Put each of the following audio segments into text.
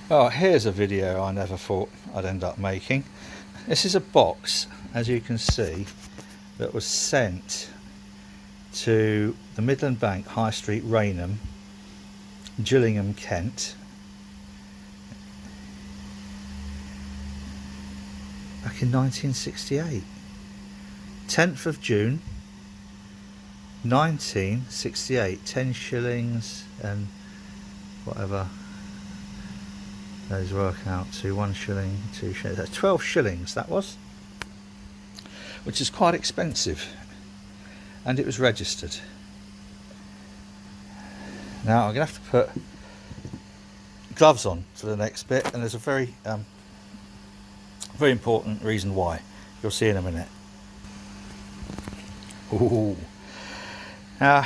Oh, here's a video I never thought I'd end up making. This is a box, as you can see, that was sent to the Midland Bank, High Street, Rainham, Gillingham, Kent, back in 1968. 10th of June 1968. 10 shillings and whatever those work out to. 1 shilling, 2 shillings, 12 shillings that was, which is quite expensive, and it was registered. Now I'm gonna have to put gloves on for the next bit, and there's a very important reason why. You'll see in a minute. Ooh. Now,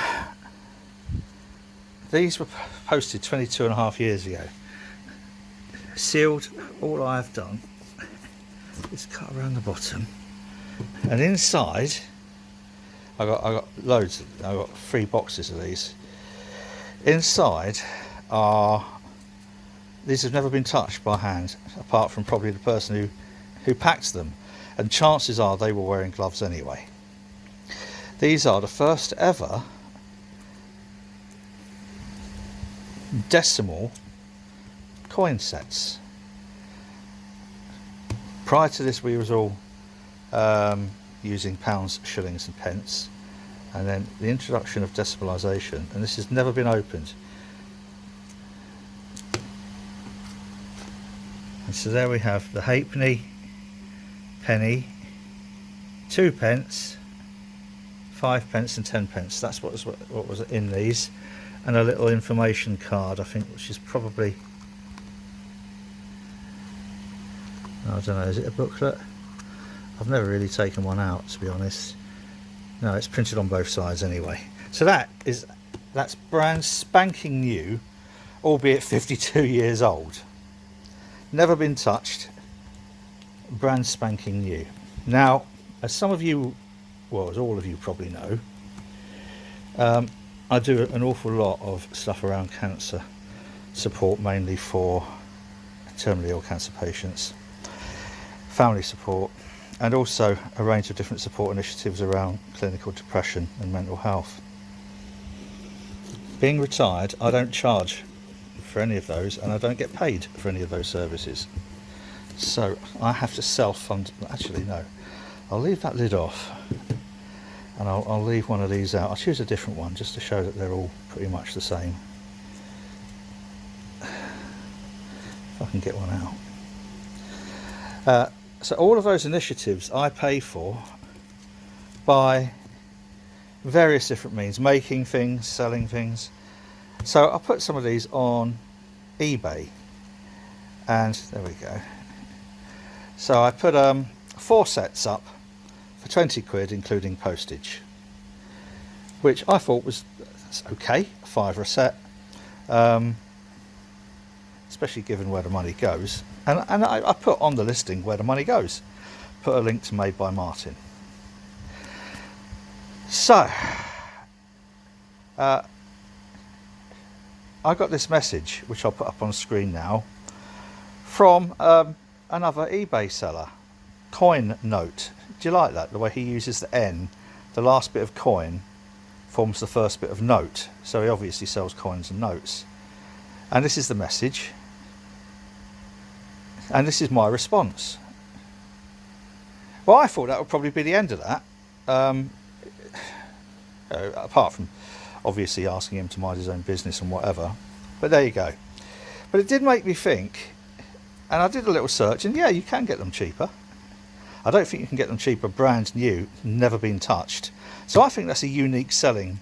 these were posted 22.5 years ago. Sealed. All I've done is cut around the bottom, and inside I got loads. I got 3 boxes of these. Inside are, these have never been touched by hand, apart from probably the person who packed them, and chances are they were wearing gloves anyway. These are the first ever decimal coin sets. Prior to this we was all using pounds, shillings and pence, and then the introduction of decimalisation, and this has never been opened. And so there we have the halfpenny, penny, 2 pence, 5 pence and 10 pence. That's what was in these, and a little information card, I think, which is probably, I don't know, is it a booklet? I've never really taken one out, to be honest. No, it's printed on both sides anyway. So that's brand spanking new, albeit 52 years old. Never been touched, brand spanking new. Now, as some of you, well, as all of you probably know, I do an awful lot of stuff around cancer support, mainly for terminally ill cancer patients, family support, and also a range of different support initiatives around clinical depression and mental health. Being retired, I don't charge for any of those, and I don't get paid for any of those services. So I have to self-fund. Actually, no, I'll leave that lid off, and I'll leave one of these out. I'll choose a different one just to show that they're all pretty much the same. If I can get one out. So all of those initiatives I pay for by various different means, making things, selling things. So I'll put some of these on eBay, and there we go. So I put 4 sets up for 20 quid, including postage, which I thought was okay, £5 a set, especially given where the money goes. And I put on the listing where the money goes, put a link to MadeByMartyn. So I got this message, which I'll put up on screen now, from another eBay seller, Coinote. Do you like that? The way he uses the N, the last bit of coin forms the first bit of note. So he obviously sells coins and notes. And this is the message. And this is my response. Well, I thought that would probably be the end of that. Apart from obviously asking him to mind his own business and whatever. But there you go. But it did make me think, and I did a little search, and yeah, you can get them cheaper. I don't think you can get them cheaper brand new, never been touched. So I think that's a unique selling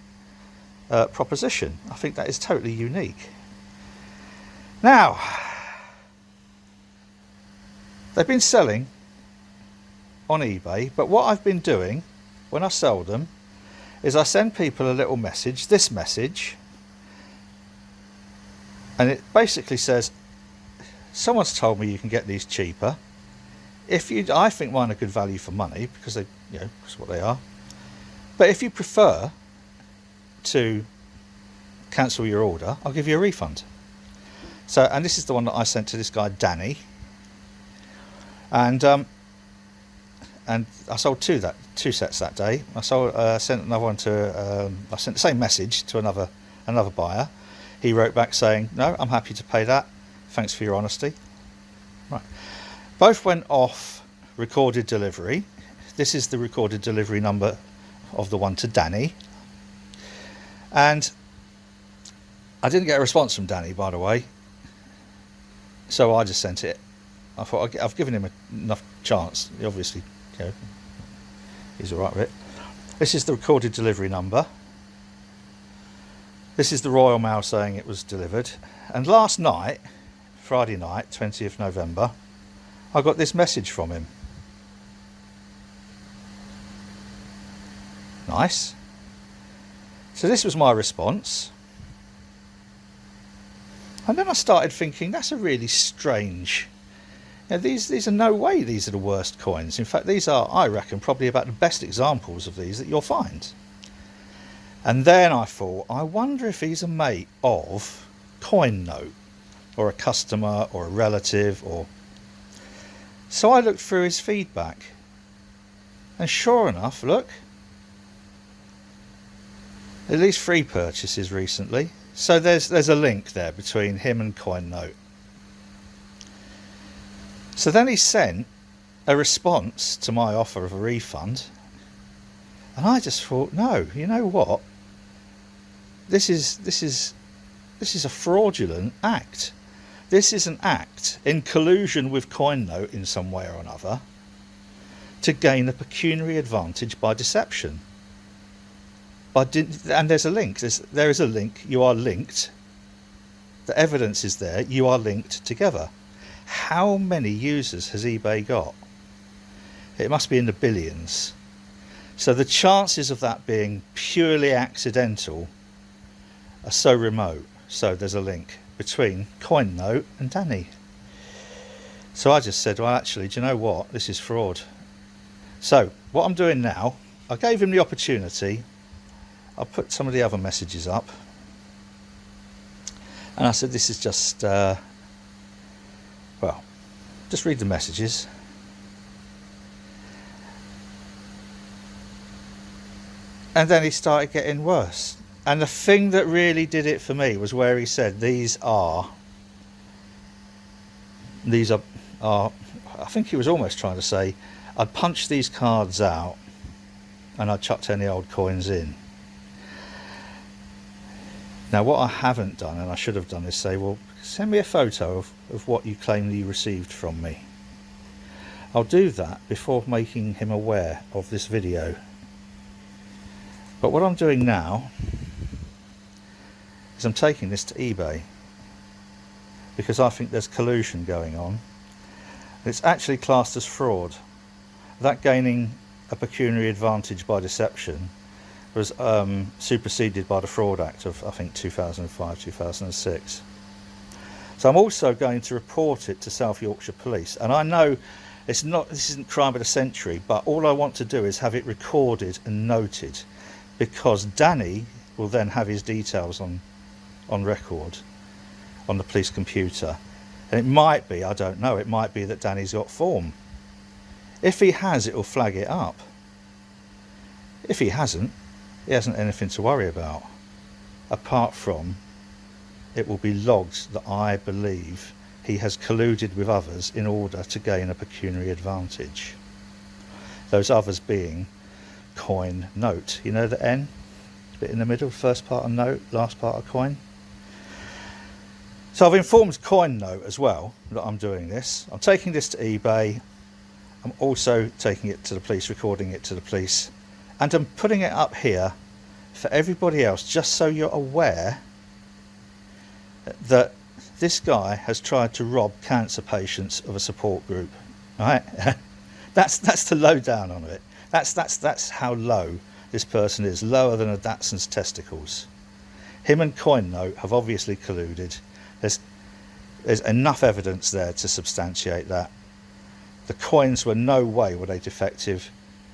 proposition. I think that is totally unique. Now, they've been selling on eBay, but what I've been doing when I sell them is I send people a little message, this message, and it basically says, someone's told me you can get these cheaper. I think mine are good value for money, because they, that's what they are. But if you prefer to cancel your order, I'll give you a refund. So, and this is the one that I sent to this guy Danny, and I sold two sets that day. I sent another one to I sent the same message to another buyer. He wrote back saying, no, I'm happy to pay that, thanks for your honesty. Right, both went off recorded delivery. This is the recorded delivery number of the one to Danny, and I didn't get a response from Danny, by the way, so I just sent it. I thought I've given him enough chance. He obviously, you know, he's all right with it. This is the recorded delivery number. This is the Royal Mail saying it was delivered. And last night, Friday night, 20th November, I got this message from him. Nice. So this was my response. And then I started thinking, that's a really strange... Now, these are no way these are the worst coins. In fact, these are, I reckon, probably about the best examples of these that you'll find. And then I thought, I wonder if he's a mate of Coinote, or a customer, or a relative, or... So I looked through his feedback. And sure enough, look. At least 3 purchases recently. So there's a link there between him and Coinote. So then he sent a response to my offer of a refund, and I just thought, no, you know what? This is a fraudulent act. This is an act in collusion with Coinote in some way or another to gain a pecuniary advantage by deception. And there's a link. There is a link. You are linked. The evidence is there. You are linked together. How many users has eBay got? It must be in the billions. So the chances of that being purely accidental are so remote. So there's a link between Coinote and Danny. So I just said, well, actually, do you know what? This is fraud. So what I'm doing now, I gave him the opportunity. I'll put some of the other messages up, and I said, this is just well, just read the messages. And then he started getting worse, and the thing that really did it for me was where he said these are I think he was almost trying to say, I'd punched these cards out and I chucked any old coins in. Now what I haven't done, and I should have done, is say, well, send me a photo of what you claim that you received from me. I'll do that before making him aware of this video. But what I'm doing now is I'm taking this to eBay, because I think there's collusion going on. It's actually classed as fraud. That gaining a pecuniary advantage by deception was superseded by the Fraud Act of, I think, 2005, 2006. So I'm also going to report it to South Yorkshire Police. And I know this isn't crime of the century, but all I want to do is have it recorded and noted, because Danny will then have his details on record on the police computer. And it might be, I don't know, it might be that Danny's got form. If he has, it will flag it up. If he hasn't anything to worry about, apart from it will be logged that I believe he has colluded with others in order to gain a pecuniary advantage. Those others being Coinote. You know the N? Bit in the middle, first part of note, last part of coin. So I've informed Coinote as well that I'm doing this. I'm taking this to eBay. I'm also taking it to the police, recording it to the police. And I'm putting it up here for everybody else, just so you're aware that this guy has tried to rob cancer patients of a support group. Right? That's the lowdown on it. That's how low this person is, lower than a Dachshund's testicles. Him and Coinote have obviously colluded. There's enough evidence there to substantiate that. The coins were no way were they defective.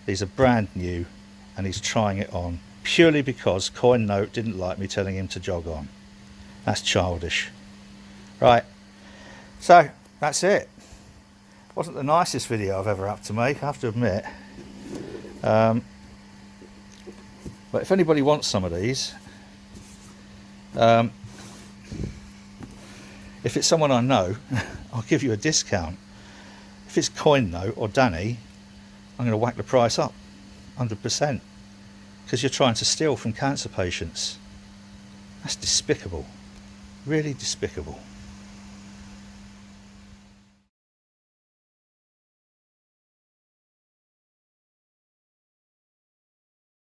These are brand new, and he's trying it on purely because Coinote didn't like me telling him to jog on. That's childish. Right, so that's it. Wasn't the nicest video I've ever had to make, I have to admit. But if anybody wants some of these, if it's someone I know, I'll give you a discount. If it's Coinote or Danny, I'm going to whack the price up 100%, because you're trying to steal from cancer patients. That's despicable, really despicable.